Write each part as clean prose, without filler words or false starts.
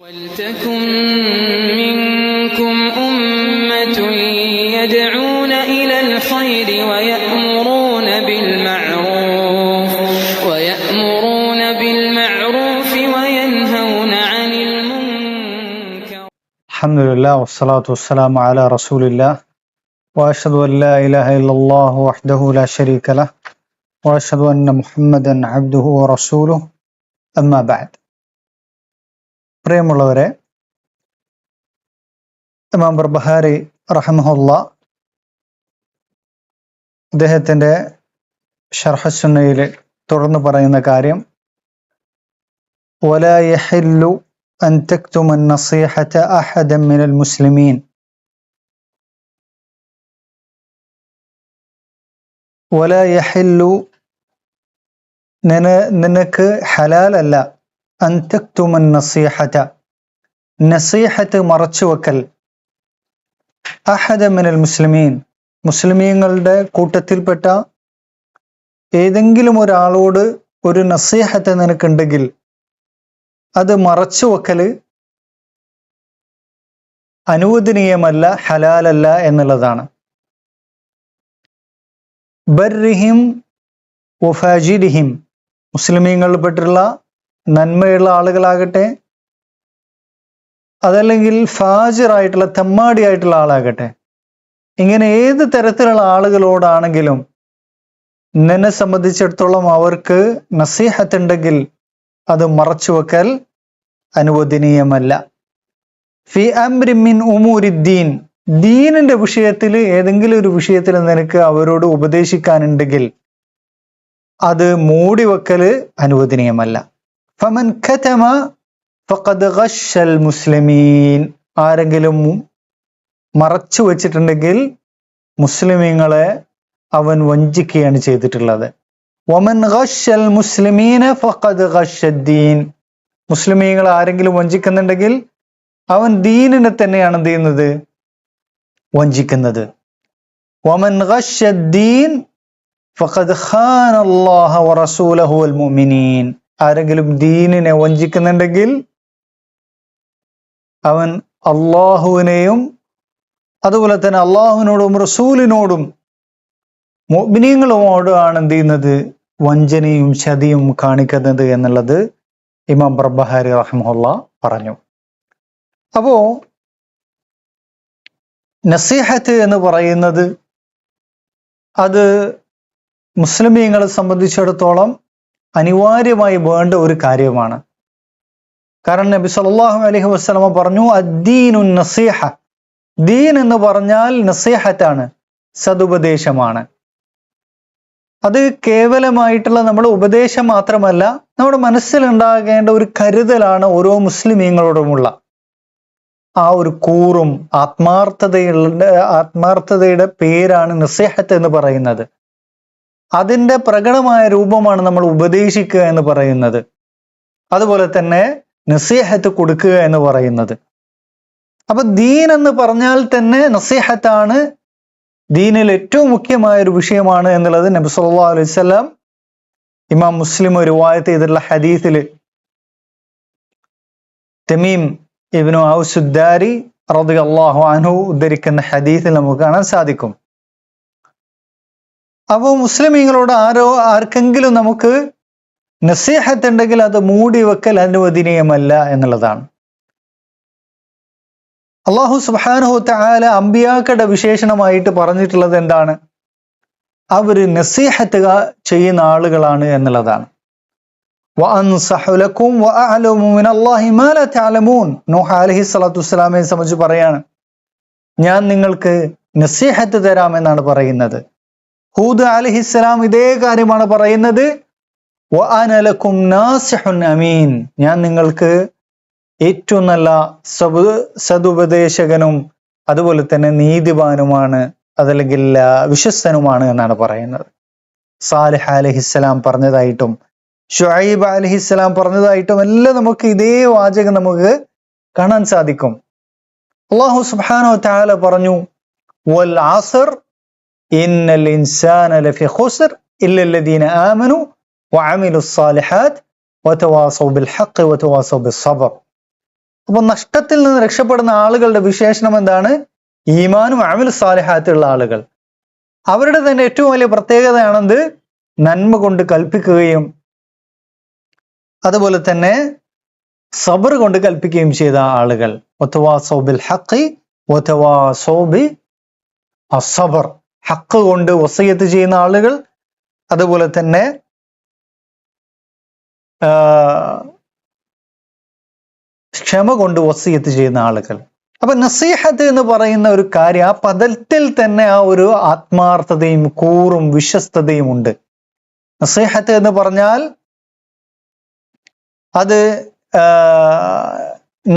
وَلْتَكُنْ مِنْكُمْ أُمَّةٌ يَدْعُونَ إِلَى الْخَيْرِ وَيَأْمُرُونَ بِالْمَعْرُوفِ وَيَنْهَوْنَ عَنِ الْمُنْكَرِ. الحمد لله والصلاة والسلام على رسول الله وأشهد أن لا إله إلا الله وحده لا شريك له وأشهد أن محمدا عبده ورسوله أما بعد. പ്രിയമുള്ളവരെ, ഇമാം ബർബഹാരി റഹിമഹുല്ലാ അദ്ദേഹത്തിൻ്റെ ശർഹ് സുന്നയിൽ തുടർന്ന് പറയുന്ന കാര്യം, ولا يحل أن تكتم النصيحة أحدا من المسلمين ولا يحل നിനക്ക് ഹലാലല്ല അൻ തക്തുമ നസീഹത നസീഹത്ത് മറച്ചുവെക്കൽ അഹദ മിനൽ മുസ്ലിമീൻ മുസ്ലിമീങ്ങളുടെ കൂട്ടത്തിൽപ്പെട്ട ഏതെങ്കിലും ഒരാളോട് ഒരു നസീഹത്ത് നിനക്കുണ്ടെങ്കിൽ അത് മറച്ചുവെക്കൽ അനുവദനീയമല്ല, ഹലാലല്ല എന്നുള്ളതാണ്. ബർരിഹിം വഫാജിരിഹിം മുസ്ലിമീങ്ങളിൽപ്പെട്ടുള്ള നന്മയുള്ള ആളുകളാകട്ടെ, അതല്ലെങ്കിൽ ഫാജിറായിട്ടുള്ള തെമ്മാടിയായിട്ടുള്ള ആളാകട്ടെ, ഇങ്ങനെ ഏത് തരത്തിലുള്ള ആളുകളോടാണെങ്കിലും നിന്നെ സംബന്ധിച്ചിടത്തോളം അവർക്ക് നസീഹത്ത് ഉണ്ടെങ്കിൽ അത് മറച്ചുവെക്കൽ അനുവദനീയമല്ല. ഫി അംരി മിൻ ഉമൂരിദ്ദീൻ ദീനിന്റെ വിഷയത്തിൽ ഏതെങ്കിലും ഒരു വിഷയത്തിൽ നിനക്ക് അവരോട് ഉപദേശിക്കാനുണ്ടെങ്കിൽ അത് മൂടിവെക്കൽ അനുവദനീയമല്ല. ഫമൻ ഖതമ ഫഖദ് ഗശ്ശൽ മുസ്ലിമീൻ ആരെങ്കിലും മറച്ചു വെച്ചിട്ടുണ്ടെങ്കിൽ മുസ്ലിമീങ്ങളെ അവൻ വഞ്ചിക്കുകയാണ് ചെയ്തിട്ടുള്ളത്. വമൻ ഗശ്ശൽ മുസ്ലിമീന ഫഖദ് ഗശ്ശദ്ദീൻ മുസ്ലിമീങ്ങളെ ആരെങ്കിലും വഞ്ചിക്കുന്നുണ്ടെങ്കിൽ അവൻ ദീനിനെ തന്നെയാണ് എന്ത് ചെയ്യുന്നത്? വഞ്ചിക്കുന്നത്. വമൻ ഗശ്ശദ്ദീൻ ഫഖദ് ഖാന അല്ലാഹ വറസൂലഹു വൽ മുഅ്മിനീൻ ആരെങ്കിലും ദീനിനെ വഞ്ചിക്കുന്നുണ്ടെങ്കിൽ അവൻ അള്ളാഹുവിനെയും അതുപോലെ തന്നെ അള്ളാഹുവിനോടും റസൂലിനോടും മുഅ്മിനീങ്ങളോടുമാണ് എന്ത് ചെയ്യുന്നത്? വഞ്ചനയും ചതിയും കാണിക്കുന്നത് എന്നുള്ളത് ഇമാം ബർബഹാരി റഹിമഹുല്ലാ പറഞ്ഞു. അപ്പോ നസീഹത്ത് എന്ന് പറയുന്നത് അത് മുസ്ലിമീങ്ങളെ സംബന്ധിച്ചിടത്തോളം അനിവാര്യമായി വേണ്ട ഒരു കാര്യമാണ്. കാരണം നബി സല്ലല്ലാഹു അലൈഹി വസല്ലമ പറഞ്ഞു, അദ്ദീനു നസീഹ ദീൻ എന്ന് പറഞ്ഞാൽ നസീഹത്താണ്, സതുപദേശമാണ്. അത് കേവലമായിട്ടുള്ള നമ്മുടെ ഉപദേശം മാത്രമല്ല, നമ്മുടെ മനസ്സിലുണ്ടാകേണ്ട ഒരു കരുതലാണ് ഓരോ മുസ്ലിമീങ്ങളോടുമുള്ള ആ ഒരു കൂറും ആത്മാർത്ഥതയുടെ പേരാണ് നസീഹത്ത് എന്ന് പറയുന്നത്. അതിൻ്റെ പ്രകടമായ രൂപമാണ് നമ്മൾ ഉപദേശിക്കുക എന്ന് പറയുന്നത്, അതുപോലെ തന്നെ നസീഹത്ത് കൊടുക്കുക എന്ന് പറയുന്നത്. അപ്പൊ ദീൻ എന്ന് പറഞ്ഞാൽ തന്നെ നസീഹത്താണ്, ദീനിൽ ഏറ്റവും മുഖ്യമായ ഒരു വിഷയമാണ് എന്നുള്ളത് നബി സല്ലല്ലാഹു അലൈഹി വസല്ലം ഇമാം മുസ്ലിം റിവായത്ത് ചെയ്തിട്ടുള്ള ഹദീസിൽ തമീം ഇബ്നു ഔസുദ്ദാരി റളിയല്ലാഹു അൻഹു ഉദ്ധരിക്കുന്ന ഹദീസിൽ നമുക്ക് കാണാൻ സാധിക്കും. അപ്പോൾ മുസ്ലിമീങ്ങളോട് ആർക്കെങ്കിലും നമുക്ക് നസീഹത്ത് ഉണ്ടെങ്കിൽ അത് മൂടിവെക്കൽ അനുവദനീയമല്ല എന്നുള്ളതാണ്. അല്ലാഹു സുബ്ഹാനഹു തആല അമ്പിയാക്കളുടെ വിശേഷണമായിട്ട് പറഞ്ഞിട്ടുള്ളത് എന്താണ്? അവര് നസീഹത്ത് ചെയ്യുന്ന ആളുകളാണ് എന്നുള്ളതാണ്. വഅൻസഹു ലക്കും വഅഅലമു മിനല്ലാഹി മാ ലാ തഅലമൂൻ നൂഹ് അലൈഹി സ്വലാത്തു വസ്സലാമയെ സംബന്ധിച്ച് പറയാണ്, ഞാൻ നിങ്ങൾക്ക് നസീഹത്ത് തരാമെന്നാണ് പറയുന്നത്. ഹൂദ് അലൈഹിസ്സലാം ഇതേ കാര്യമാണ് പറയുന്നത്, വഅന ലക്കും നാസിഹുൻ അമീൻ ഞാൻ നിങ്ങൾക്ക് ഏറ്റവും നല്ല സതുപദേശകനും അതുപോലെ തന്നെ നീതിമാനുമാണ്, അതല്ലെങ്കിൽ വിശ്വസ്തനുമാണ് എന്നാണ് പറയുന്നത്. സാലിഹ് അലൈഹിസ്സലാം പറഞ്ഞതായിട്ടും ശുഐബ് അലൈഹിസ്സലാം പറഞ്ഞതായിട്ടും എല്ലാം നമുക്ക് ഇതേ വാചകം നമുക്ക് കാണാൻ സാധിക്കും. അല്ലാഹു സുബ്ഹാനഹു വതആല പറഞ്ഞു, വൽ അസ്ർ ഇന്നൽ ഇൻസാന ലഫി ഖുസ്ർ ഇല്ലല്ലദീന ആമനു വഅമിലുസ് സാലിഹാത്ത് വതവാസൗ ബിൽ ഹഖ് വതവാസൗ ബിസ് സബ്ർ അപ്പൊ നഷ്ടത്തിൽ നിന്ന് രക്ഷപ്പെടുന്ന ആളുകളുടെ വിശേഷണം എന്താണ്? ഈമാനും അമൽ സാലിഹാത്തുള്ള ആളുകൾ. അവരുടെ തന്നെ ഏറ്റവും വലിയ പ്രത്യേകതയാണെന്ത്? നന്മ കൊണ്ട് കൽപ്പിക്കുകയും അതുപോലെ തന്നെ സബർ കൊണ്ട് കൽപ്പിക്കുകയും ചെയ്ത ആളുകൾ. വതവാസൗ ബിൽ ഹഖി വതവാസൗ ബി അസ്സബർ. ഹഖ് കൊണ്ട് വസിയത്ത് ചെയ്യുന്ന ആളുകൾ, അതുപോലെ തന്നെ ക്ഷമ കൊണ്ട് വസിയത്ത് ചെയ്യുന്ന ആളുകൾ. അപ്പൊ നസീഹത്ത് എന്ന് പറയുന്ന ഒരു കാര്യം, ആ പദത്തിൽ തന്നെ ആ ഒരു ആത്മാർത്ഥതയും കൂറും വിശ്വസ്തതയും ഉണ്ട്. നസീഹത്ത് എന്ന് പറഞ്ഞാൽ അത്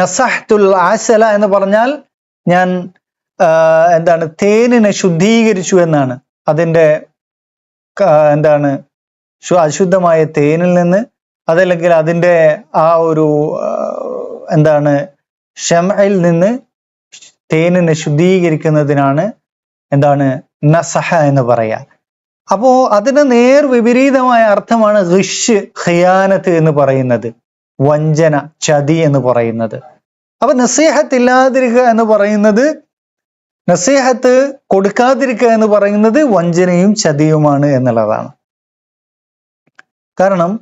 നസഹ്തുൽ ആസല എന്ന് പറഞ്ഞാൽ ഞാൻ എന്താണ് തേനിനെ ശുദ്ധീകരിച്ചു എന്നാണ്. അതിൻ്റെ എന്താണ് അശുദ്ധമായ തേനിൽ നിന്ന്, അതല്ലെങ്കിൽ അതിൻ്റെ ആ ഒരു എന്താണ് ഷമയിൽ നിന്ന് തേനിനെ ശുദ്ധീകരിക്കുന്നതിനാണ് എന്താണ് നസഹ എന്ന് പറയാ. അപ്പോ അതിന് നേർ വിപരീതമായ അർത്ഥമാണ് ഗിഷ്, ഖിയാനത്ത് എന്ന് പറയുന്നത്, വഞ്ചന, ചതി എന്ന് പറയുന്നത്. അപ്പൊ നസീഹത്ത് ഇല്ലാതിരിക്കുക എന്ന് പറയുന്നത്, നസീഹത്ത് കൊടുക്കാതിരിക്കുക എന്ന് പറയുന്നത് വഞ്ചനയും ചതിയുമാണ് എന്നുള്ളതാണ്. കാരണം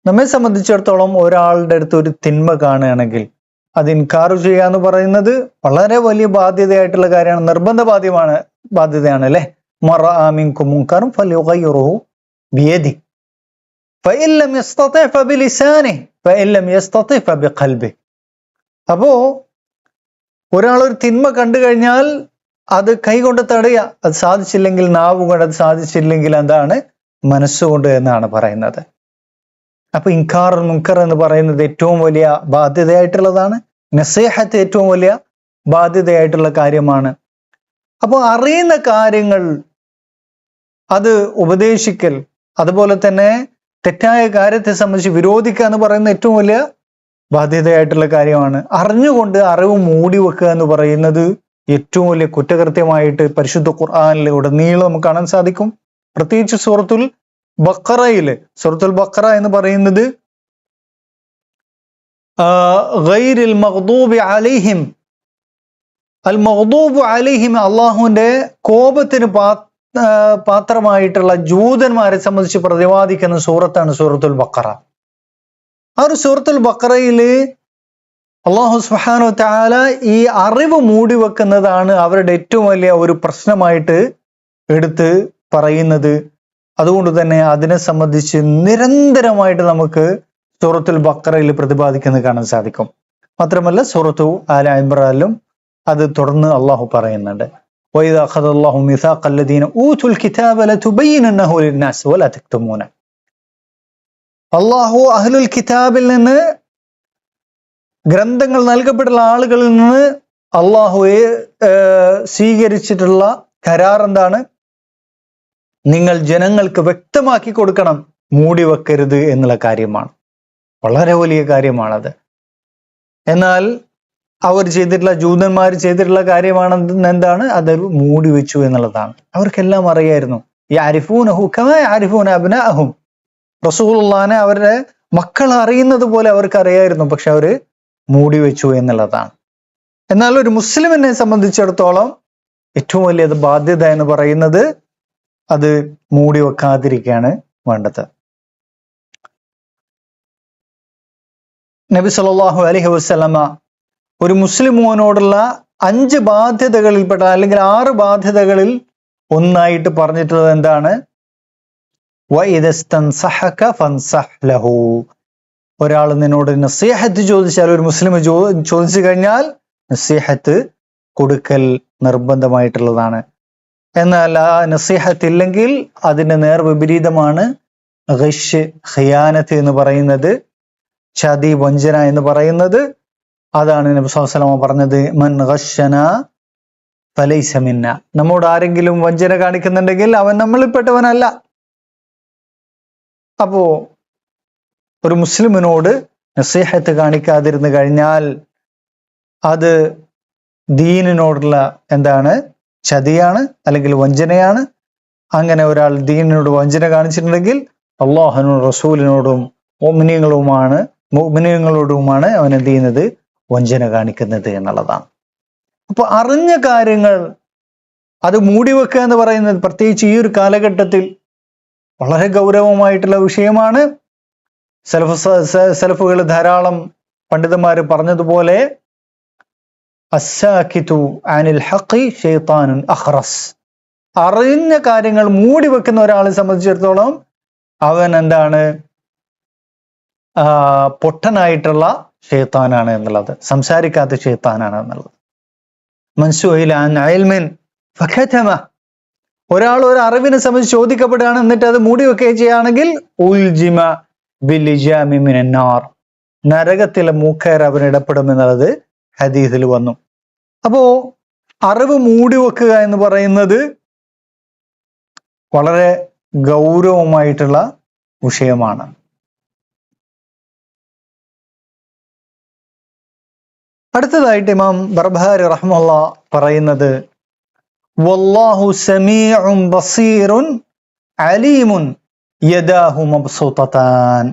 നമ്മെ സംബന്ധിച്ചിടത്തോളം ഒരാളുടെ അടുത്ത് ഒരു തിന്മ കാണുകയാണെങ്കിൽ അത് ഇൻകാറ് ചെയ്യുക എന്ന് പറയുന്നത് വളരെ വലിയ ബാധ്യതയായിട്ടുള്ള കാര്യമാണ്, നിർബന്ധ ബാധ്യതയാണ് അല്ലെ. മറഅ മിൻകും മുൻകറൻ ഫല്യുഗയ്യിറുഹു ബിയദിഹി ഫഇൻ ലം യസ്തതി' ഫബിലിസാനിഹി ഫഇൻ ലം യസ്തതി' ഫബിഖൽബിഹി. അപ്പോ ഒരാൾ ഒരു തിന്മ കണ്ടു കഴിഞ്ഞാൽ അത് കൈകൊണ്ട് തടയുക, അത് സാധിച്ചില്ലെങ്കിൽ നാവ് കൊണ്ട്, അത് സാധിച്ചില്ലെങ്കിൽ എന്താണ് മനസ്സുകൊണ്ട് എന്നാണ് പറയുന്നത്. അപ്പൊ ഇൻകാർ മുൻകർ എന്ന് പറയുന്നത് ഏറ്റവും വലിയ ബാധ്യതയായിട്ടുള്ളതാണ്. നസീഹത്ത് ഏറ്റവും വലിയ ബാധ്യതയായിട്ടുള്ള കാര്യമാണ്. അപ്പോൾ അറിയുന്ന കാര്യങ്ങൾ അത് ഉപദേശിക്കൽ, അതുപോലെ തന്നെ തെറ്റായ കാര്യത്തെ സംബന്ധിച്ച് വിരോധിക്കുക എന്ന് പറയുന്നത് ഏറ്റവും വലിയ ബാധ്യതയായിട്ടുള്ള കാര്യമാണ്. അറിഞ്ഞുകൊണ്ട് അറിവ് മൂടി വെക്കുക എന്ന് പറയുന്നത് ഏറ്റവും വലിയ കുറ്റകൃത്യമായിട്ട് പരിശുദ്ധ ഖുർആനിൽ ഉടനീളം നമുക്ക് കാണാൻ സാധിക്കും. പ്രത്യേകിച്ച് സൂറത്തുൽ ബഖറ എന്ന് പറയുന്നത് ഗൈരിൽ മഗ്ദൂബി അലൈഹിം, അൽ മഗ്ദൂബു അലൈഹിം, അള്ളാഹുവിന്റെ കോപത്തിന് പാത്രമായിട്ടുള്ള ജൂതന്മാരെ സംബന്ധിച്ച് പ്രതിപാദിക്കുന്ന സൂറത്താണ് സൂറത്തുൽ ബഖറ. ആ ഒരു സൂറത്തുൽ ബഖറയില് അള്ളാഹു സുബ്ഹാനഹു വ തആല ഈ അറിവ് മൂടി വെക്കുന്നതാണ് അവരുടെ ഏറ്റവും വലിയ ഒരു പ്രശ്നമായിട്ട് എടുത്ത് പറയുന്നത്. അതുകൊണ്ട് തന്നെ അതിനെ സംബന്ധിച്ച് നിരന്തരമായിട്ട് നമുക്ക് സൂറത്തുൽ ബഖറയിൽ പ്രതിപാദിക്കുന്നത് കാണാൻ സാധിക്കും. മാത്രമല്ല സൂറത്തു ആല ഇംറാനിലും അത് തുടർന്ന് അള്ളാഹു പറയുന്നുണ്ട്. വഇദാ അഖദല്ലാഹു മീസാഖൽ ലദീന ഊതുൽ കിതാബ ലതുബയ്യിനന്നഹു ലിന്നാസ് വലാ തക്തുമൂന. അള്ളാഹു അഹ്ലുൽ കിതാബിൽ നിന്ന്, ഗ്രന്ഥങ്ങൾ നൽകപ്പെട്ടുള്ള ആളുകളിൽ നിന്ന് അള്ളാഹുവെ സ്വീകരിച്ചിട്ടുള്ള കരാർ എന്താണ്? നിങ്ങൾ ജനങ്ങൾക്ക് വ്യക്തമാക്കി കൊടുക്കണം, മൂടി വെക്കരുത് എന്നുള്ള കാര്യമാണ്. വളരെ വലിയ കാര്യമാണത്. എന്നാൽ അവർ ചെയ്തിട്ടുള്ള, ജൂതന്മാർ ചെയ്തിട്ടുള്ള കാര്യമാണ് എന്താണ്? അത് മൂടി വെച്ചു എന്നുള്ളതാണ്. അവർക്കെല്ലാം അറിയായിരുന്നു. യഅരിഫൂനഹു കമാ യഅരിഫൂന അബ്നാഅഹും. റസൂലുള്ളാഹിനെ അവരുടെ മക്കൾ അറിയുന്നത് പോലെ അവർക്ക് അറിയായിരുന്നു, പക്ഷെ അവര് മൂടി വെച്ചു എന്നുള്ളതാണ്. എന്നാൽ ഒരു മുസ്ലിമിനെ സംബന്ധിച്ചിടത്തോളം ഏറ്റവും വലിയ ബാധ്യത എന്ന് പറയുന്നത് അത് മൂടി വെക്കാതിരിക്കുകയാണ് വേണ്ടത്. നബി സല്ലല്ലാഹു അലൈഹി വസല്ലമ ഒരു മുസ്ലിം മോനോടുള്ള 5 ബാധ്യതകളിൽപ്പെട്ട, അല്ലെങ്കിൽ 6 ബാധ്യതകളിൽ ഒന്നായിട്ട് പറഞ്ഞിട്ടുള്ളത് എന്താണ്? വഇദസ്തൻസഹക ഫൻസഹ് ലഹു. ഒരാൾ നിന്നോട് നസീഹത്ത് ചോദിച്ചാൽ, ഒരു മുസ്ലിം ചോദിച്ചു കഴിഞ്ഞാൽ നസീഹത്ത് കൊടുക്കൽ നിർബന്ധമായിട്ടുള്ളതാണ്. എന്നാൽ ആ നസീഹത്ത് ഇല്ലെങ്കിൽ അതിന്റെ നേർ വിപരീതമാണ് ഗിഷ്, ഖിയാനത്ത് എന്ന് പറയുന്നത്, ചതി, വഞ്ചന എന്ന് പറയുന്നത്. അതാണ് നബി സല്ലല്ലാഹു അലൈഹി വസല്ലം പറഞ്ഞത്, മൻ ഗശന ഫലൈസ മിന്ന. നമ്മോട് ആരെങ്കിലും വഞ്ചന കാണിക്കുന്നുണ്ടെങ്കിൽ അവൻ നമ്മളിൽപ്പെട്ടവനല്ല. അപ്പോ ഒരു മുസ്ലിമിനോട് നസീഹത്ത് കാണിക്കാതിരുന്നു കഴിഞ്ഞാൽ അത് ദീനിനോടുള്ള എന്താണ്? ചതിയാണ്, അല്ലെങ്കിൽ വഞ്ചനയാണ്. അങ്ങനെ ഒരാൾ ദീനിനോട് വഞ്ചന കാണിച്ചിട്ടുണ്ടെങ്കിൽ അള്ളാഹുവിനോടും റസൂലിനോടും മുഅ്മിനീങ്ങളോടുമാണ് അവൻ എന്ത് ചെയ്യുന്നത്? വഞ്ചന കാണിക്കുന്നത് എന്നുള്ളതാണ്. അപ്പൊ അറിഞ്ഞ കാര്യങ്ങൾ അത് മൂടിവെക്കുക എന്ന് പറയുന്നത് പ്രത്യേകിച്ച് ഈ ഒരു കാലഘട്ടത്തിൽ വളരെ ഗൗരവമായിട്ടുള്ള വിഷയമാണ്. സലഫുകൾ ധാരാളം പണ്ഡിതന്മാർ പറഞ്ഞതുപോലെ അസ്സാകിതു അനിൽ ഹഖി ശൈത്താനുൻ അഖ്റസ്, അറിഞ്ഞ കാര്യങ്ങൾ മൂടി വെക്കുന്ന ഒരാളെ സംബന്ധിച്ചിടത്തോളം അവൻ എന്താണ്, പൊട്ടനായിട്ടുള്ള ശൈത്താനാണ് എന്നുള്ളത്, സംസാരിക്കാത്ത ശൈത്താനാണ് എന്നുള്ളത്. മൻസുഇല അൻ ഇൽമിൻ ഫഖതമ, ഒരാൾ ഒരു അറിവിനെ സംബന്ധിച്ച് ചോദിക്കപ്പെടുകയാണ്, എന്നിട്ട് അത് മൂടി വെക്കുകയും ചെയ്യുകയാണെങ്കിൽ ഉൽജിമ ബിൽഇജാമി മിനൻ നാർ, നരകത്തിലെ മൂക്കേർ അവൻ ഇടപെടും എന്നുള്ളത് ഹദീസിൽ വന്നു. അപ്പോ അറിവ് മൂടി വെക്കുക എന്ന് പറയുന്നത് വളരെ ഗൗരവമായിട്ടുള്ള വിഷയമാണ്. അടുത്തതായിട്ട് ഇമാം ബർബഹാരി റഹ്മത്തുള്ളാഹി പറയുന്നത് വല്ലാഹു സമീഉൻ ബസീറുൻ അലീമുൻ യദാഹു മബ്സൂതതാൻ.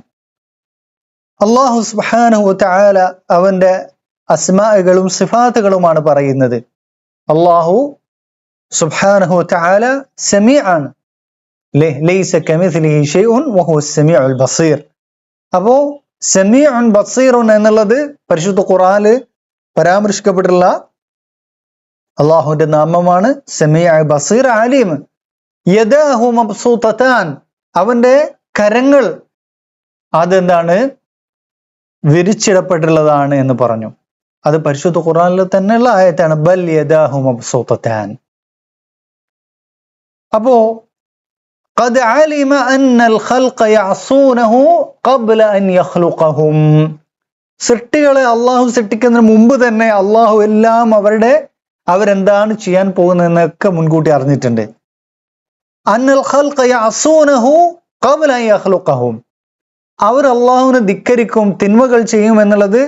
അല്ലാഹു സുബ്ഹാനഹു വതആല അവന്റെ അസ്മാഉകളും സിഫാത്തുകളുമാണ് പറയുന്നത്. അല്ലാഹു സുബ്ഹാനഹു വതആല സമീഅൻ, ലൈസ കമിസ്ലിഹി ഷൈഉൻ വഹുവസ് സമീഉൽ ബസീർ. അപ്പോ സമീഉൻ ബസീറുൻ എന്നുള്ളത് പരിശുദ്ധ ഖുർആനിൽ പരാമർശിക്കപ്പെട്ടുള്ള അള്ളാഹുവിന്റെ നാമമാണ്. സമീഅ ബസീർ അലീം. യദാഹു മബ്സൂതതാൻ, അവന്റെ കരങ്ങൾ അതെന്താണ്, വിരിച്ചിടപ്പെട്ടുള്ളതാണ് എന്ന് പറഞ്ഞു. അത് പരിശുദ്ധ ഖുർആനിൽ തന്നെയുള്ള ആയത്താണ്, ബൽ യദാഹു മബ്സൂതതാൻ. അപ്പോ ഖദ് അലിമ അന്നൽ ഖൽഖ യഅസൂനഹു ഖബ്ല അൻ യഖ്ലുഖഹും, സൃഷ്ടികളെ അള്ളാഹു സൃഷ്ടിക്കുന്നതിന് മുമ്പ് തന്നെ അള്ളാഹു എല്ലാം അവരെന്താണ് ചെയ്യാൻ പോകുന്നതെന്നൊക്കെ മുൻകൂട്ടി അറിഞ്ഞിട്ടുണ്ട്. അന്നൽ ഖൽഖ യഅസൂനഹു ഖബ്ല അൻ യഖ്ലുഖഹും, അവർ അള്ളാഹുവിനെ ധിക്കരിക്കും, തിന്മകൾ ചെയ്യും എന്നുള്ളത്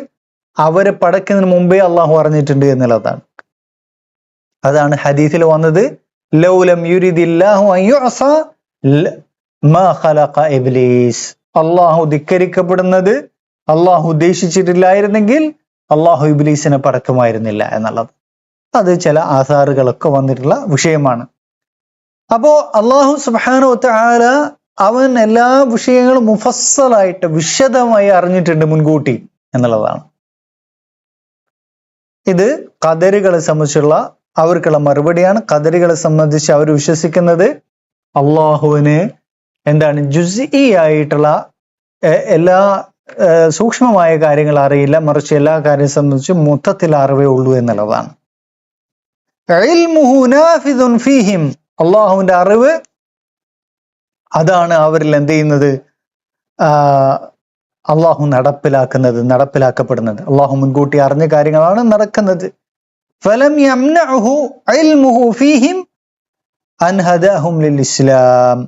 അവരെ പടക്കുന്നതിന് മുമ്പേ അള്ളാഹു അറിഞ്ഞിട്ടുണ്ട് എന്നുള്ളതാണ്. അതാണ് ഹദീസിൽ വന്നത്, ലൗ ലം യുരിദില്ലാഹു അൻ യുഅസ മാ ഖലഖ ഇബ്ലീസ്, അള്ളാഹു ധിക്കരിക്കപ്പെടുന്നത് അള്ളാഹു ഉദ്ദേശിച്ചിട്ടില്ലായിരുന്നെങ്കിൽ അള്ളാഹു ഇബ്ലീസിനെ പടക്കുമായിരുന്നില്ല എന്നുള്ളത്. അത് ചില ആസാറുകളൊക്കെ വന്നിട്ടുള്ള വിഷയമാണ്. അപ്പോ അള്ളാഹു സുബ്ഹാനഹു വതആല അവൻ എല്ലാ വിഷയങ്ങളും മുഫസ്സലായിട്ട് വിശദമായി അറിഞ്ഞിട്ടുണ്ട് മുൻകൂട്ടി എന്നുള്ളതാണ്. ഇത് ഖദറുകളെ സംബന്ധിച്ചുള്ള അവർക്കുള്ള മറുപടിയാണ്. ഖദറുകളെ സംബന്ധിച്ച് അവർ വിശ്വസിക്കുന്നത് അള്ളാഹുവിന് എന്താണ്, ജുസ്ഇ ആയിട്ടുള്ള എല്ലാ സൂക്ഷ്മമായ കാര്യങ്ങൾ അറിയില്ല, മറിച്ച് എല്ലാ കാര്യം സംബന്ധിച്ച് മൊത്തത്തിൽ അറിവേ ഉള്ളൂ എന്നുള്ളതാണ്. ഇൽമുഹു നാഫിദുൻ ഫീഹിം, അള്ളാഹുവിന്റെ അറിവ് അതാണ് അവരിൽ എന്ത് ചെയ്യുന്നത്, അള്ളാഹു നടപ്പിലാക്കപ്പെടുന്നത്. അള്ളാഹു മുൻകൂട്ടി അറിഞ്ഞ കാര്യങ്ങളാണ് നടക്കുന്നത്. ഫലം യംനഉഹു ഇൽമുഹു ഫീഹിം അൻ ഹദാഹും ലിൽ ഇസ്ലാം,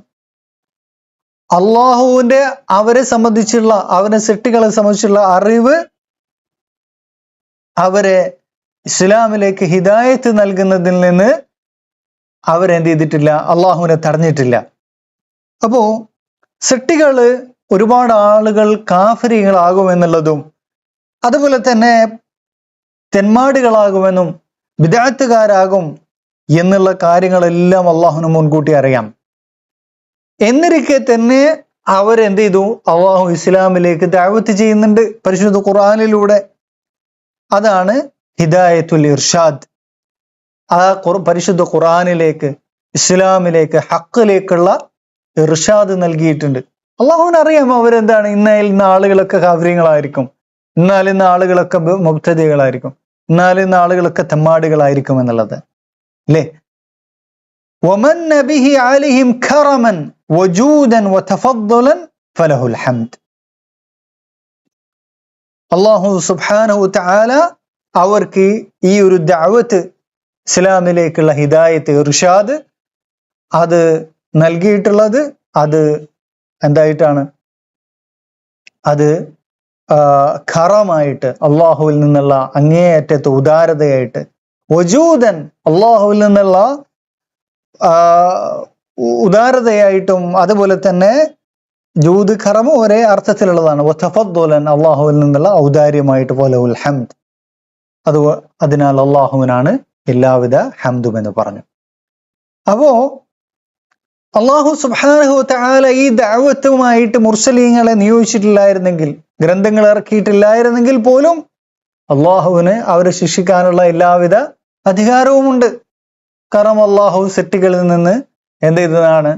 അള്ളാഹുവിന്റെ അവരെ സംബന്ധിച്ചുള്ള, അവരുടെ സൃഷ്ടികളെ സംബന്ധിച്ചുള്ള അറിവ് അവരെ ഇസ്ലാമിലേക്ക് ഹിദായത്ത് നൽകുന്നതിൽ നിന്ന് അവരെന്ത് ചെയ്തിട്ടില്ല, അള്ളാഹുവിനെ തടഞ്ഞിട്ടില്ല. അപ്പോ സൃഷ്ടികള് ഒരുപാട് ആളുകൾ കാഫിറുകളാകുമെന്നുള്ളതും അതുപോലെ തന്നെ തെന്മാടികളാകുമെന്നും ബിദ്അത്തുകാരാകും എന്നുള്ള കാര്യങ്ങളെല്ലാം അള്ളാഹുവിന് മുൻകൂട്ടി അറിയാം. എന്നിരിക്കെ തന്നെ അവരെന്ത് ചെയ്തു, അള്ളാഹു ഇസ്ലാമിലേക്ക് ദഅവത്ത് ചെയ്യുന്നുണ്ട് പരിശുദ്ധ ഖുർആനിലൂടെ. അതാണ് ഹിദായത്തുൽ ഇർഷാദ്. ആ പരിശുദ്ധ ഖുർആനിലേക്ക്, ഇസ്ലാമിലേക്ക്, ഹഖിലേക്കുള്ള ഇർഷാദ് നൽകിയിട്ടുണ്ട്. അള്ളാഹുവിന് അറിയാം അവരെന്താണ്, ഇന്ന ആളുകളൊക്കെ കാഫിറുകളായിരിക്കും, ഇന്ന ആളുകളൊക്കെ മുബ്തദികളായിരിക്കും, ഇന്ന ആളുകളൊക്കെ തെമ്മാടികളായിരിക്കും എന്നുള്ളത് അല്ലേ. വമന്ന ബിഹി അലൈഹിം കറമൻ വജൂദൻ വതഫദ്ദുലൻ ഫലഹുൽ ഹംദ്. അല്ലാഹു സുബ്ഹാനഹു വതആല അവർക്ക് ഈ ഒരു ദഅവത്ത്, ഇസ്ലാമിലേക്കുള്ള ഹിദായത്ത്, ഇർഷാദ് അത് നൽകിയിട്ടുള്ളത് അത് എന്തായിട്ടാണ്, അത് ഖറമായിട്ട്, അള്ളാഹുവിൽ നിന്നുള്ള അങ്ങേയറ്റത്തെ ഉദാരതയായിട്ട്, വജൂദൻ അള്ളാഹുവിൽ നിന്നുള്ള ഉദാരതയായിട്ടും, അതുപോലെ തന്നെ ജൂദ് ഖറം ഒരേ അർത്ഥത്തിലുള്ളതാണ്. വതഫദ്ദുലൻ അള്ളാഹുവിൽ നിന്നുള്ള ഔദാര്യമായിട്ട്, വലഹുൽ ഹംദ് അതിനാൽ അള്ളാഹുവിനാണ് എല്ലാവിധ ഹംദും എന്ന് പറഞ്ഞു. അപ്പോ അള്ളാഹു സുബ്ഹാനഹു വ തആല ഈ ദഅവത്തുമായിട്ട് മുർസലീങ്ങളെ നിയോഗിച്ചിട്ടില്ലായിരുന്നെങ്കിൽ, ഗ്രന്ഥങ്ങൾ ഇറക്കിയിട്ടില്ലായിരുന്നെങ്കിൽ പോലും അള്ളാഹുവിന് അവരെ ശിക്ഷിക്കാനുള്ള എല്ലാവിധ അധികാരവുമുണ്ട്. കാരണം അള്ളാഹു സെറ്റുകളിൽ നിന്ന് എന്ത് ചെയ്തതാണ്?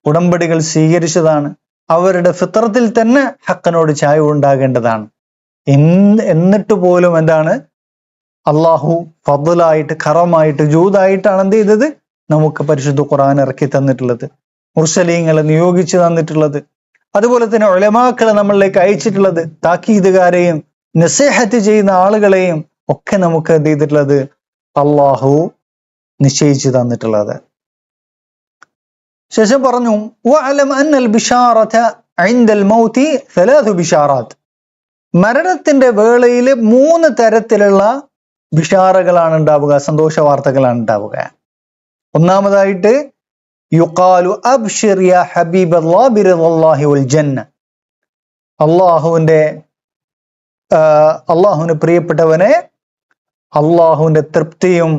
ഉടമ്പടികൾ സ്വീകരിച്ചതാണ്. അവരുടെ ഫിത്രത്തിൽ തന്നെ ഹക്കിനോട് ചായ്വ് ഉണ്ടാകേണ്ടതാണ്. എന്നിട്ട് പോലും എന്താണ് അള്ളാഹു ഫദ്ലായിട്ട്, കറമായിട്ട്, ജൂദായിട്ടാണ് എന്ത് ചെയ്തത്? നമുക്ക് പരിശുദ്ധ ഖുർആൻ ഇറക്കി തന്നിട്ടുള്ളത്, മുർസലീങ്ങളെ നിയോഗിച്ചു തന്നിട്ടുള്ളത്, അതുപോലെ തന്നെ ഉലമാക്കളെ നമ്മളിലേക്ക് അയച്ചിട്ടുള്ളത്, താക്കീതുകാരെയും നസീഹത്ത് ചെയ്യുന്ന ആളുകളെയും ഒക്കെ നമുക്ക് എന്ത് ചെയ്തിട്ടുള്ളത്? അള്ളാഹു നിശ്ചയിച്ചു തന്നിട്ടുള്ളത്. ശേഷം പറഞ്ഞു വഅലം അന്നൽ ബിശാറത ഇൻദൽ മൗതി സലാസു ബിശാറാത്ത്. മരണത്തിന്റെ വേളയിൽ 3 തരത്തിലുള്ള ബിഷാറകളാണ് ഉണ്ടാവുക, സന്തോഷ വാർത്തകളാണ് ഉണ്ടാവുക. ഒന്നാമതായിട്ട് യുഖാലു അബ്ശിർ യാ ഹബീബല്ലാഹി ബിറിദല്ലാഹി വൽ ജന്ന. അള്ളാഹുവിന് പ്രിയപ്പെട്ടവനെ അള്ളാഹുവിന്റെ തൃപ്തിയും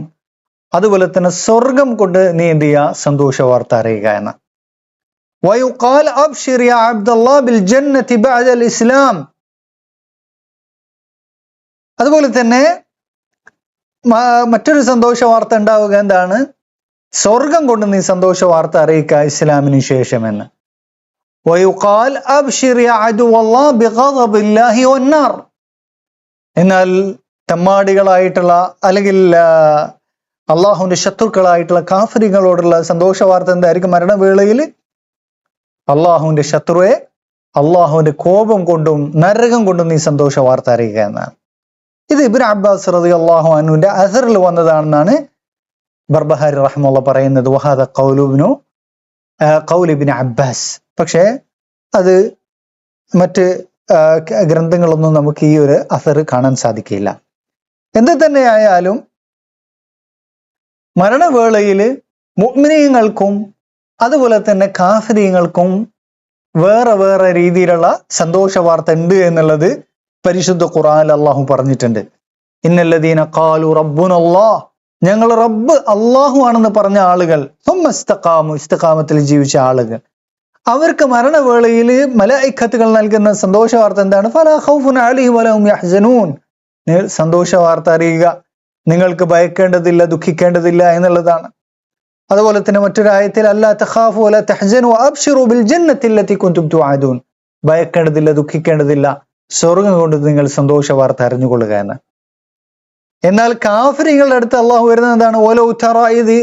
അതുപോലെ തന്നെ സ്വർഗം കൊണ്ട് നീ എന്ത് ചെയ്യുക? സന്തോഷ വാർത്ത അറിയുക എന്ന്. വയുഖാൽ അബ്ശിർ യാ അബ്ദല്ലാഹി ബിൽ ജന്നതി ബഅദൽ ഇസ്ലാം. അതുപോലെ തന്നെ മറ്റൊരു സന്തോഷ വാർത്ത ഉണ്ടാവുക എന്താണ്? സ്വർഗം കൊണ്ട് നീ സന്തോഷ വാർത്ത അറിയിക്കുക ഇസ്ലാമിന് ശേഷം എന്ന്. വയുഖാൽ അബ്ശിർ യാ അദുവല്ലാഹി ബിഗദബില്ലാഹി വന്നാർ. എന്നാൽ തെമ്മാടികളായിട്ടുള്ള അല്ലെങ്കിൽ അള്ളാഹുവിന്റെ ശത്രുക്കളായിട്ടുള്ള കാഫിറുകളോടുള്ള സന്തോഷ വാർത്ത എന്തായിരിക്കും? മരണവേളയിൽ അള്ളാഹുവിന്റെ ശത്രുവെ അള്ളാഹുവിന്റെ കോപം കൊണ്ടും നരകം കൊണ്ടും നീ സന്തോഷ വാർത്ത അറിയുക എന്നാണ്. ഇത് ഇബ്നു അബ്ബാസ് റളിയല്ലാഹു അൻഹുവിന്റെ അസറിൽ വന്നതാണെന്നാണ് ബർബഹാരി റഹ്മത്തുള്ളാഹി പറയുന്നത്. വഹാദ ഖൗലു ഇബ്നു അബ്ബാസ്. പക്ഷേ അത് മറ്റ് ഗ്രന്ഥങ്ങളൊന്നും നമുക്ക് ഈ ഒരു അസർ കാണാൻ സാധിക്കില്ല. എന്ത് തന്നെയായാലും മരണവേളയിൽ മുഅ്മിനീങ്ങൾക്കും അതുപോലെ തന്നെ കാഫിരീങ്ങൾക്കും വേറെ വേറെ രീതിയിലുള്ള സന്തോഷ വാർത്ത ഉണ്ട് എന്നുള്ളത് പരിശുദ്ധ ഖുർആനിൽ അള്ളാഹു പറഞ്ഞിട്ടുണ്ട്. ഇന്നല്ലദീന ഖാലു റബ്ബുനല്ലാഹ്, ഞങ്ങൾ റബ്ബ് അള്ളാഹു ആണെന്ന് പറഞ്ഞ ആളുകൾ, സുമ്മ ഇസ്തഖാമു, ഇസ്തിഖാമത്തിൽ ജീവിച്ച ആളുകൾ, അവർക്ക് മരണവേളയിൽ മലായിക്കത്തുകൾ നൽകുന്ന സന്തോഷ വാർത്ത എന്താണ്? ഫലാ ഖൗഫുൻ അലൈഹിം വലാ ഹും യഹ്സനൂൻ. സന്തോഷ വാർത്ത അറിയുക, നിങ്ങൾക്ക് ഭയക്കേണ്ടതില്ല, ദുഃഖിക്കേണ്ടതില്ല എന്നുള്ളതാണ്. അതുപോലെ തന്നെ മറ്റൊരു ആയത്തിൽ അല്ലാ തഖാഫു വലാ തഹ്സനു വഅബ്ശിറു ബിൽ ജന്നത്തി അല്ലതി കുൻതും തുഅദൂൻ. ഭയക്കേണ്ടതില്ല, ദുഃഖിക്കേണ്ടതില്ല, സ്വർഗ്ഗം കൊണ്ട് നിങ്ങൾ സന്തോഷ വാർത്ത അറിഞ്ഞുകൊള്ളുക എന്ന്. എന്നാൽ കാഫിറുകളുടെ അടുത്ത് അള്ളാഹു വരുന്നത് എന്താണ്? വലൗ തറാ ഇദ്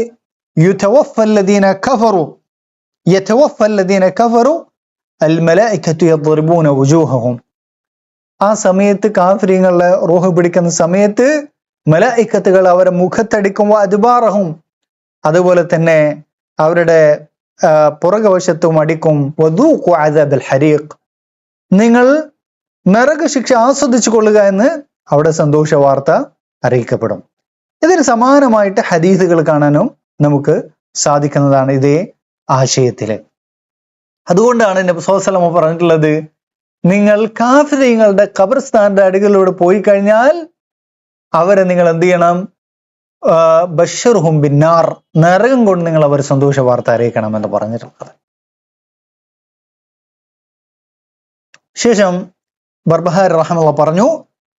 യതവഫല്ലദീന കഫറു അൽ മലായികതു യദ്റിബൂന വുജൂഹഹും. ആ സമയത്ത് കാഫിറുകളുടെ റൂഹ് പിടിക്കുന്ന സമയത്ത് മലായികത്തുകൾ അവരെ മുഖത്തടിക്കും, അദ്ബാറഹും, അതുപോലെ തന്നെ അവരുടെ പുറകുവശത്തും അടിക്കും. വദൂഖു അദാബൽ ഹരീഖ്, നിങ്ങൾ നരകശിക്ഷ ആസ്വദിച്ചു കൊള്ളുക എന്ന് അവിടെ സന്തോഷ വാർത്ത അറിയിക്കപ്പെടും. ഇതിന് സമാനമായിട്ട് ഹദീസുകൾ കാണാനും നമുക്ക് സാധിക്കുന്നതാണ് ഇതേ ആശയത്തില്. അതുകൊണ്ടാണ് നബി സ്വല്ലല്ലാഹു അലൈഹി വസല്ലം പറഞ്ഞിട്ടുള്ളത്, നിങ്ങൾ കാഫിറുകളുടെ ഖബർസ്ഥാന്റെ അടികളിലൂടെ പോയി കഴിഞ്ഞാൽ അവരെ നിങ്ങൾ എന്ത് ചെയ്യണം? ബശ്ശിർഹും ബിന്നാർ, നരകം കൊണ്ട് നിങ്ങൾ അവർ സന്തോഷ വാർത്ത അറിയിക്കണം എന്ന് പറഞ്ഞിട്ടുള്ളത്. ശേഷം ബർബഹാരി റഹ്മത്തുള്ളാഹി പറഞ്ഞു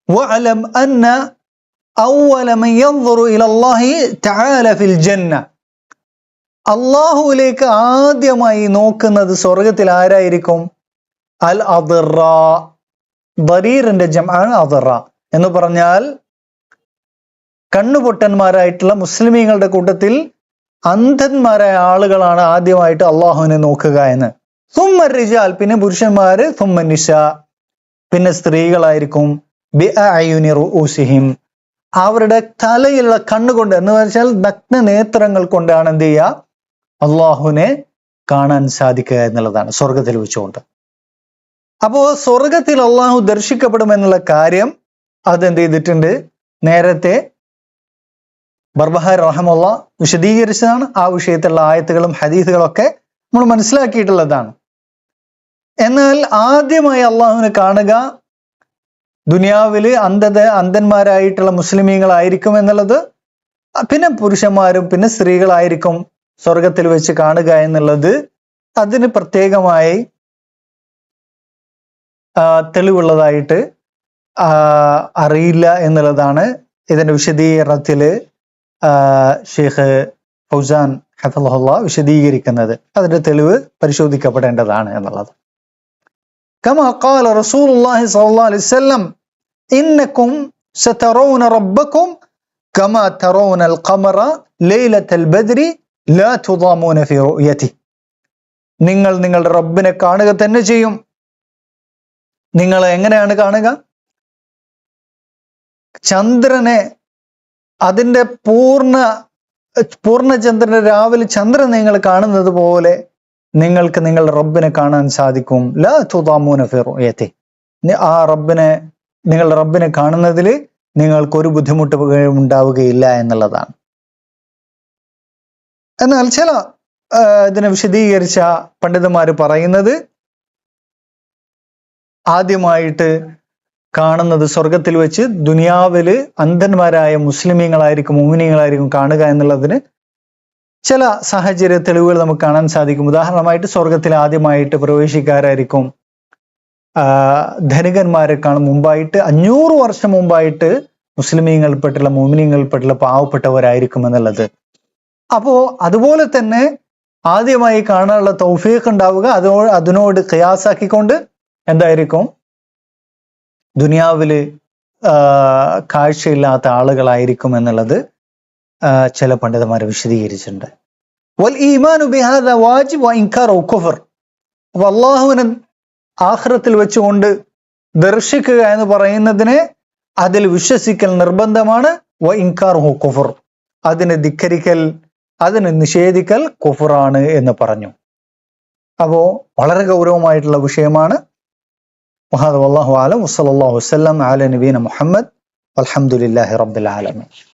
വഅലം അന്ന അവ്വല മൻ യൻദുറു ഇലല്ലാഹി തആല ഫിൽ ജന്ന. അല്ലാഹുവിലേക്ക് ആദ്യമായി നോക്കുന്നത് സ്വർഗ്ഗത്തിൽ ആരായിരിക്കും? അൽ അദ്റ. ദരീറിന്റെ ജംആണ് അദ്റ എന്ന് പറഞ്ഞാൽ കണ്ണുപൊട്ടന്മാരായിട്ടുള്ള മുസ്ലിമീങ്ങളുടെ കൂട്ടത്തിൽ അന്ധന്മാരായ ആളുകളാണ് ആദ്യമായിട്ട് അള്ളാഹുവിനെ നോക്കുക എന്ന്. സുമ്മ റിജാൽ, പിന്നെ പുരുഷന്മാര്, സുമ്മ നിസാ, പിന്നെ സ്ത്രീകളായിരിക്കും. ബിഅഅയുനി റൂസിഹിം, അവരുടെ തലയിലുള്ള കണ്ണുകൊണ്ട് എന്ന് വെച്ചാൽ നഗ്ന നേത്രങ്ങൾ കൊണ്ടാണ് എന്ത് ചെയ്യുക? അള്ളാഹുവിനെ കാണാൻ സാധിക്കുക എന്നുള്ളതാണ് സ്വർഗത്തിൽ വെച്ചുകൊണ്ട്. അപ്പോ സ്വർഗത്തിൽ അള്ളാഹു ദർശിക്കപ്പെടുമെന്നുള്ള കാര്യം അതെന്ത് ചെയ്തിട്ടുണ്ട്? നേരത്തെ ബർബഹാരി റഹ്മത്തുള്ളാഹി വിശദീകരിച്ചതാണ്. ആ വിഷയത്തിലുള്ള ആയത്തുകളും ഹദീസുകളൊക്കെ നമ്മൾ മനസ്സിലാക്കിയിട്ടുള്ളതാണ്. എന്നാൽ ആദ്യമായി അള്ളാഹുവിനെ കാണുക ദുനിയാവില് അന്ധന്മാരായിട്ടുള്ള മുസ്ലിമീങ്ങളായിരിക്കും എന്നുള്ളത്, പിന്നെ പുരുഷന്മാരും പിന്നെ സ്ത്രീകളായിരിക്കും സ്വർഗത്തിൽ വെച്ച് കാണുക എന്നുള്ളത് അതിന് പ്രത്യേകമായി തെളിവുള്ളതായിട്ട് അറിയില്ല എന്നുള്ളതാണ് ഇതിന്റെ വിശദീകരണത്തില് ഷെയ്ഖ് ഫൗസാൻ ഹഫിളഹുല്ലാഹ് വിശദീകരിക്കുന്നത്. അതിന്റെ തെളിവ് പരിശോധിക്കപ്പെടേണ്ടതാണ് എന്നുള്ളത്. കമാ ഖാല റസൂലുള്ളാഹി സ്വല്ലല്ലാഹു അലൈഹി വസല്ലം ഇന്നകും സതറൂന റബ്ബകും കമാ തറൂനൽ ഖമറ ലൈലത്തൽ ബദ്രി ലാ തുദാമൂന ഫീ റുയതി. നിങ്ങൾ നിങ്ങളുടെ റബ്ബിനെ കാണുക തന്നെ ചെയ്യും. നിങ്ങൾ എങ്ങനെയാണ് കാണുക? ചന്ദ്രനെ, അതിന്റെ പൂർണ്ണചന്ദ്രനെ രാവിലെ ചന്ദ്രൻ നിങ്ങൾ കാണുന്നത് പോലെ നിങ്ങൾക്ക് നിങ്ങളുടെ റബ്ബിനെ കാണാൻ സാധിക്കും. ലാ തുദാമൂന ഫീ റുയതി. ആ റബ്ബിനെ, നിങ്ങളുടെ റബ്ബിനെ കാണുന്നതിൽ നിങ്ങൾക്കൊരു ബുദ്ധിമുട്ട് ഉണ്ടാവുകയില്ല എന്നുള്ളതാണ്. എന്നാൽ ചില ഇതിനെ വിശദീകരിച്ച പണ്ഡിതന്മാർ പറയുന്നത് ആദ്യമായിട്ട് കാണുന്നത് സ്വർഗത്തിൽ വെച്ച് ദുനിയാവില് അന്ധന്മാരായ മുസ്ലിമീങ്ങളായിരിക്കും, മുഅ്മിനീങ്ങളായിരിക്കും കാണുക എന്നുള്ളതിന് ചില സാഹചര്യ തെളിവുകൾ നമുക്ക് കാണാൻ സാധിക്കും. ഉദാഹരണമായിട്ട് സ്വർഗത്തിൽ ആദ്യമായിട്ട് പ്രവേശിക്കാരായിരിക്കും ധനികന്മാരെക്കാളും മുമ്പായിട്ട് 500 വർഷം മുമ്പായിട്ട് മുസ്ലിമീങ്ങൾപ്പെട്ടുള്ള മുഅ്മിനീങ്ങൾപ്പെട്ടുള്ള പാവപ്പെട്ടവരായിരിക്കും എന്നുള്ളത്. അപ്പോ അതുപോലെ തന്നെ ആദ്യമായി കാണാനുള്ള തൗഫീഖ് ഉണ്ടാവുക അതിനോട് ഖിയാസാക്കിക്കൊണ്ട് എന്തായിരിക്കും, ദുനിയാവില് കാഴ്ചയില്ലാത്ത ആളുകളായിരിക്കും എന്നുള്ളത് ചില പണ്ഡിതന്മാർ വിശദീകരിച്ചിട്ടുണ്ട്. വൽ ഈമാനു ബിഹാദാ വാജിബ് വ ഇൻകാറു കുഫർ. അപ്പോൾ അള്ളാഹുവിനെ ആഖിറത്തിൽ വെച്ചുകൊണ്ട് ദർശിക്കുക എന്ന് പറയുന്നതിനെ അതിൽ വിശ്വസിക്കൽ നിർബന്ധമാണ്. വ ഇൻകാറുഹു കുഫർ. അതിനെ ധിക്കരിക്കൽ, അതിനെ നിഷേധിക്കൽ കുഫറാണ് എന്ന് പറഞ്ഞു. അപ്പോ വളരെ ഗൗരവമായിട്ടുള്ള വിഷയമാണ്. വല്ലാഹു അലം. വസല്ലല്ലാഹു വസല്ലം അലാ നബീന മുഹമ്മദ് വൽഹംദുലില്ലാഹി റബ്ബിൽ ആലമീൻ.